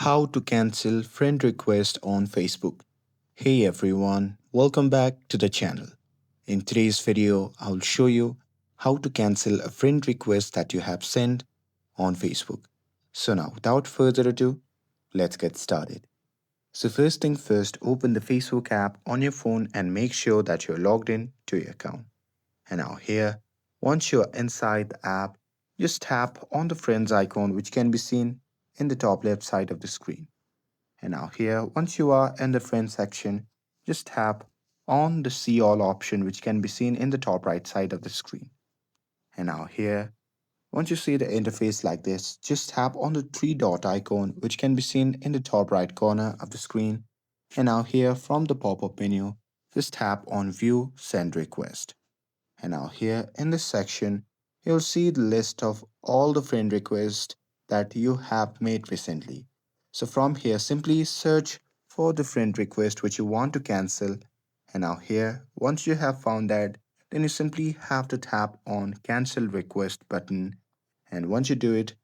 How to cancel friend request on Facebook. Hey everyone, welcome back to the channel. In today's video, I'll show you how to cancel a friend request that you have sent on Facebook. So now, without further ado, let's get started. So first thing first, open the Facebook app on your phone and make sure that you're logged in to your account. And now here, once you're inside the app, just tap on the friends icon which can be seen in the top left side of the screen. And now here, once you are in the friends section, just tap on the see all option which can be seen in the top right side of the screen. And now here, once you see the interface like this, just tap on the three dot icon which can be seen in the top right corner of the screen. And now here from the pop-up menu, just tap on view send request. And now here in this section, you'll see the list of all the friend requests that you have made recently. So from here, simply search for the friend request which you want to cancel. And now here, once you have found that, then you simply have to tap on cancel request button. And once you do it,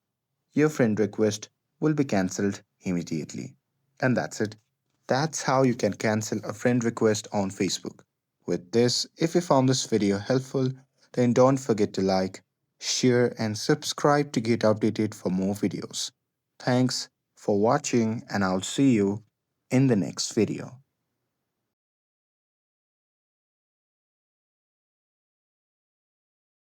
your friend request will be cancelled immediately. And that's it. That's how you can cancel a friend request on Facebook. With this, if you found this video helpful, then don't forget to like, share, and subscribe to get updated for more videos. Thanks for watching, and I'll see you in the next video.